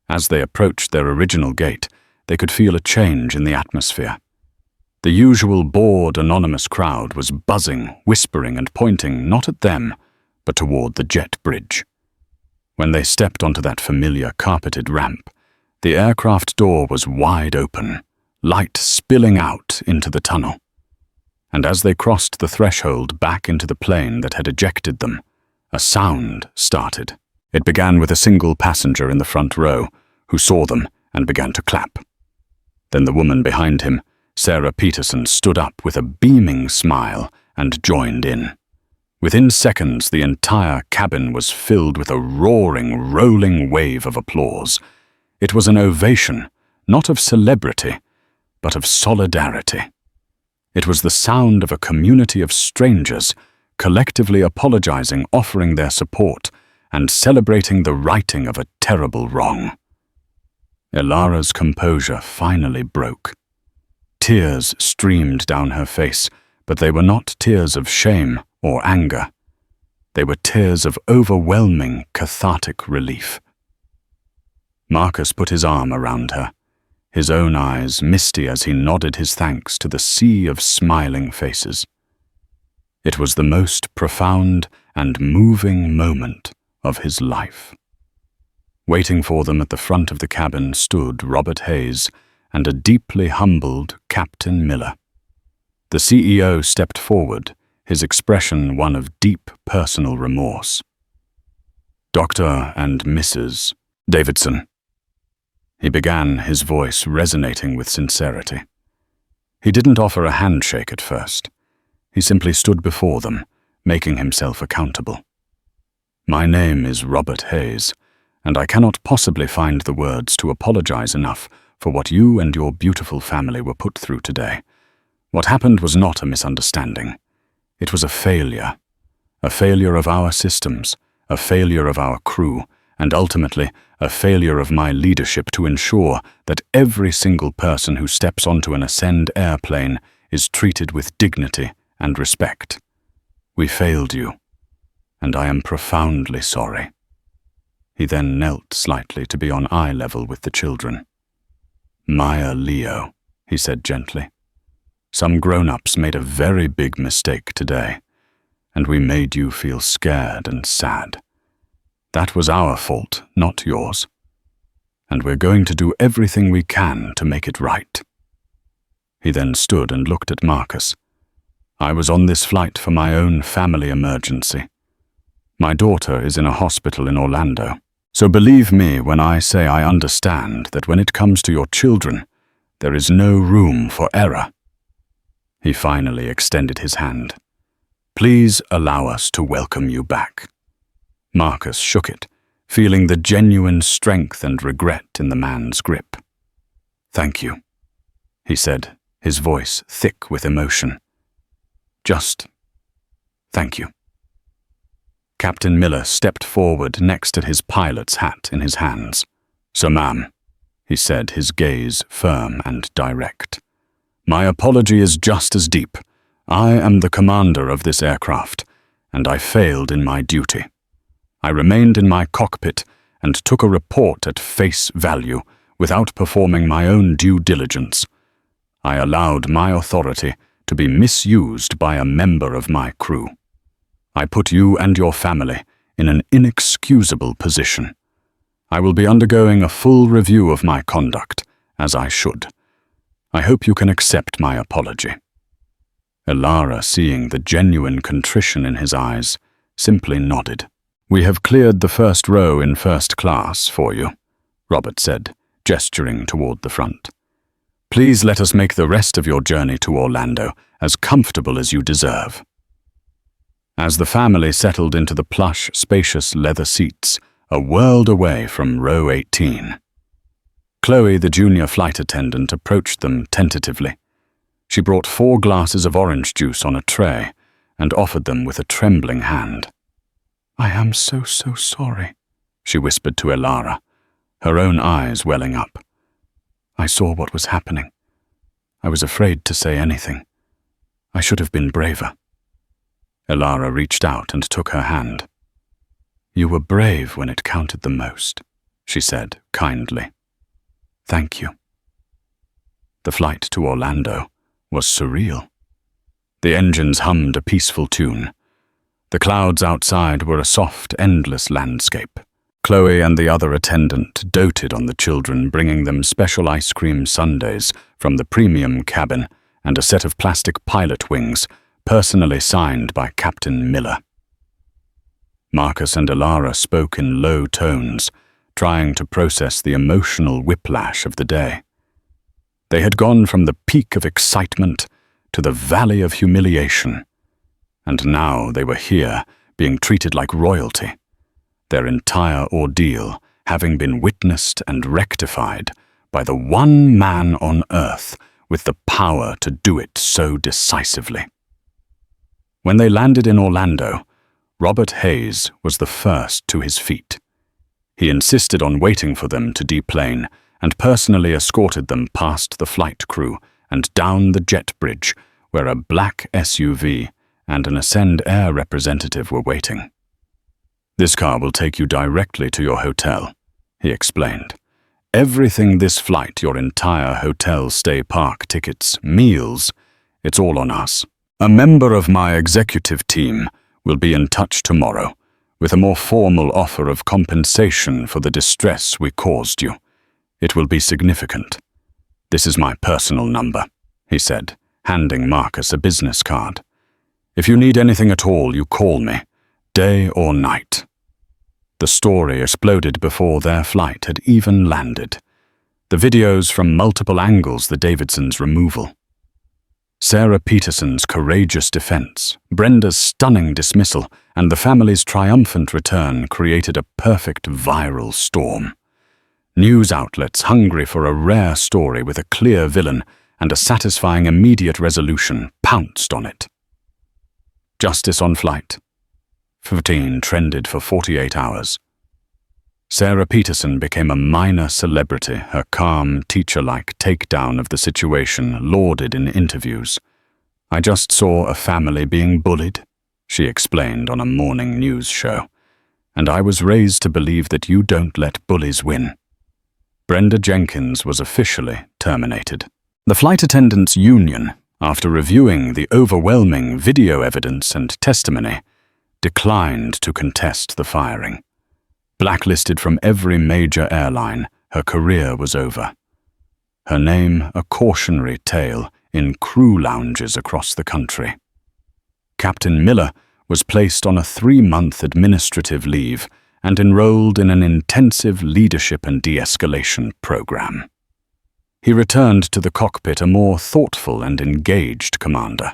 As they approached their original gate, they could feel a change in the atmosphere. The usual bored, anonymous crowd was buzzing, whispering, and pointing not at them, but toward the jet bridge. When they stepped onto that familiar carpeted ramp, the aircraft door was wide open, light spilling out into the tunnel. And as they crossed the threshold back into the plane that had ejected them, a sound started. It began with a single passenger in the front row, who saw them and began to clap. Then the woman behind him, Sarah Peterson, stood up with a beaming smile and joined in. Within seconds, the entire cabin was filled with a roaring, rolling wave of applause. It was an ovation, not of celebrity, but of solidarity. It was the sound of a community of strangers, collectively apologizing, offering their support, and celebrating the righting of a terrible wrong. Elara's composure finally broke. Tears streamed down her face, but they were not tears of shame or anger. They were tears of overwhelming, cathartic relief. Marcus put his arm around her, his own eyes misty as he nodded his thanks to the sea of smiling faces. It was the most profound and moving moment of his life. Waiting for them at the front of the cabin stood Robert Hayes and a deeply humbled Captain Miller. The CEO stepped forward, his expression one of deep personal remorse. "Dr. and Mrs. Davidson," he began, his voice resonating with sincerity. He didn't offer a handshake at first. He simply stood before them, making himself accountable. "My name is Robert Hayes, and I cannot possibly find the words to apologize enough for what you and your beautiful family were put through today. What happened was not a misunderstanding. It was a failure of our systems, a failure of our crew, and ultimately a failure of my leadership to ensure that every single person who steps onto an Ascend airplane is treated with dignity and respect. We failed you, and I am profoundly sorry." He then knelt slightly to be on eye level with the children. "Maya Leo," he said gently, "some grown-ups made a very big mistake today, and we made you feel scared and sad. That was our fault, not yours. And we're going to do everything we can to make it right." He then stood and looked at Marcus. "I was on this flight for my own family emergency. My daughter is in a hospital in Orlando. So believe me when I say I understand that when it comes to your children, there is no room for error." He finally extended his hand. "Please allow us to welcome you back." Marcus shook it, feeling the genuine strength and regret in the man's grip. "Thank you," he said, his voice thick with emotion. "Just thank you." Captain Miller stepped forward next to his pilot's hat in his hands. "So, ma'am," he said, his gaze firm and direct, "my apology is just as deep. I am the commander of this aircraft, and I failed in my duty. I remained in my cockpit and took a report at face value without performing my own due diligence. I allowed my authority to be misused by a member of my crew. I put you and your family in an inexcusable position. I will be undergoing a full review of my conduct, as I should. I hope you can accept my apology." Elara, seeing the genuine contrition in his eyes, simply nodded. "We have cleared the first row in first class for you," Robert said, gesturing toward the front. "Please let us make the rest of your journey to Orlando as comfortable as you deserve." As the family settled into the plush, spacious leather seats, a world away from row 18, Chloe, the junior flight attendant, approached them tentatively. She brought 4 glasses of orange juice on a tray and offered them with a trembling hand. "I am so sorry," she whispered to Elara, her own eyes welling up. "I saw what was happening. I was afraid to say anything. I should have been braver." Elara reached out and took her hand. "You were brave when it counted the most," she said kindly. "Thank you." The flight to Orlando was surreal. The engines hummed a peaceful tune. The clouds outside were a soft, endless landscape. Chloe and the other attendant doted on the children, bringing them special ice cream sundaes from the premium cabin and a set of plastic pilot wings personally signed by Captain Miller. Marcus and Elara spoke in low tones, trying to process the emotional whiplash of the day. They had gone from the peak of excitement to the valley of humiliation, and now they were here, being treated like royalty, their entire ordeal having been witnessed and rectified by the one man on earth with the power to do it so decisively. When they landed in Orlando, Robert Hayes was the first to his feet. He insisted on waiting for them to deplane and personally escorted them past the flight crew and down the jet bridge, where a black SUV and an Ascend Air representative were waiting. "This car will take you directly to your hotel," he explained. "Everything this flight, your entire hotel stay, park tickets, meals, it's all on us. A member of my executive team will be in touch tomorrow with a more formal offer of compensation for the distress we caused you. It will be significant. This is my personal number," he said, handing Marcus a business card. "If you need anything at all, you call me, day or night." The story exploded before their flight had even landed. The videos from multiple angles, the Davidson's removal, Sarah Peterson's courageous defense, Brenda's stunning dismissal, and the family's triumphant return created a perfect viral storm. News outlets hungry for a rare story with a clear villain and a satisfying immediate resolution pounced on it. Justice on Flight 15 trended for 48 hours. Sarah Peterson became a minor celebrity, her calm, teacher-like takedown of the situation lauded in interviews. "I just saw a family being bullied," she explained on a morning news show, "and I was raised to believe that you don't let bullies win." Brenda Jenkins was officially terminated. The flight attendants' union, after reviewing the overwhelming video evidence and testimony, declined to contest the firing. Blacklisted from every major airline, her career was over. Her name a cautionary tale in crew lounges across the country. Captain Miller was placed on a 3-month administrative leave and enrolled in an intensive leadership and de-escalation program. He returned to the cockpit a more thoughtful and engaged commander.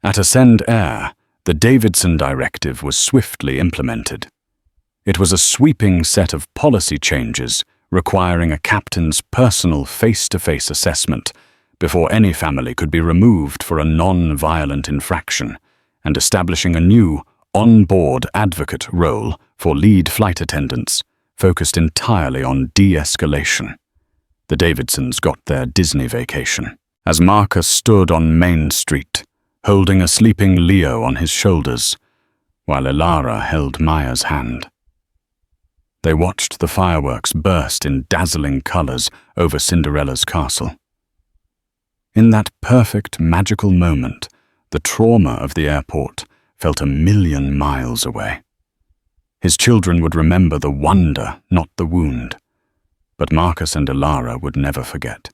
At Ascend Air, the Davidson directive was swiftly implemented. It was a sweeping set of policy changes requiring a captain's personal face-to-face assessment before any family could be removed for a non-violent infraction, and establishing a new onboard advocate role for lead flight attendants focused entirely on de-escalation. The Davidsons got their Disney vacation. As Marcus stood on Main Street, holding a sleeping Leo on his shoulders, while Elara held Maya's hand. They watched the fireworks burst in dazzling colors over Cinderella's castle. In that perfect, magical moment, the trauma of the airport felt 1,000,000 miles away. His children would remember the wonder, not the wound. But Marcus and Elara would never forget.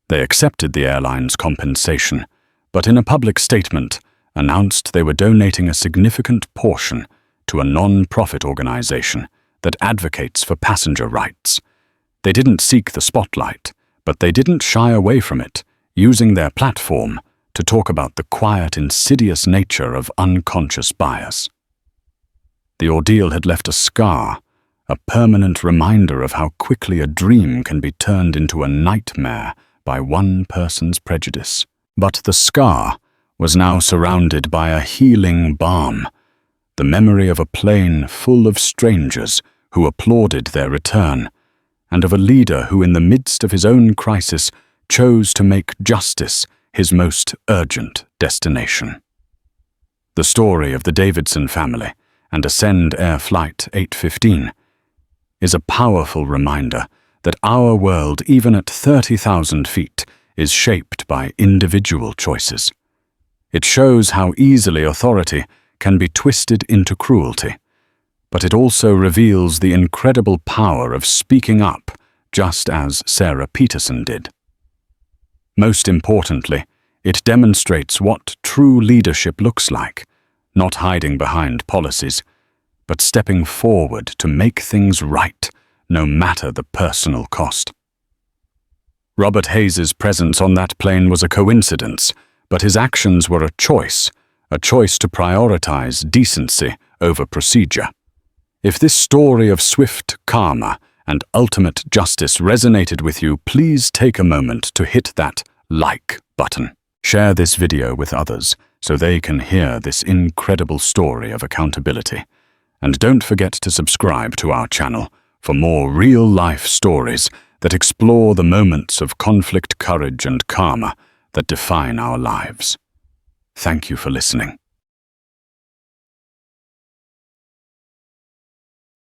They accepted the airline's compensation, but in a public statement announced they were donating a significant portion to a non-profit organization that advocates for passenger rights. They didn't seek the spotlight, but they didn't shy away from it, using their platform to talk about the quiet, insidious nature of unconscious bias. The ordeal had left a scar, a permanent reminder of how quickly a dream can be turned into a nightmare by one person's prejudice. But the scar was now surrounded by a healing balm, the memory of a plane full of strangers who applauded their return, and of a leader who in the midst of his own crisis chose to make justice his most urgent destination. The story of the Davidson family and Ascend Air Flight 815 is a powerful reminder that our world, even at 30,000 feet, is shaped by individual choices. It shows how easily authority can be twisted into cruelty, but it also reveals the incredible power of speaking up, just as Sarah Peterson did. Most importantly, it demonstrates what true leadership looks like, not hiding behind policies, but stepping forward to make things right, no matter the personal cost. Robert Hayes's presence on that plane was a coincidence, but his actions were a choice to prioritize decency over procedure. If this story of swift karma and ultimate justice resonated with you, please take a moment to hit that like button. Share this video with others so they can hear this incredible story of accountability. And don't forget to subscribe to our channel for more real-life stories that explore the moments of conflict, courage, and karma that define our lives. Thank you for listening.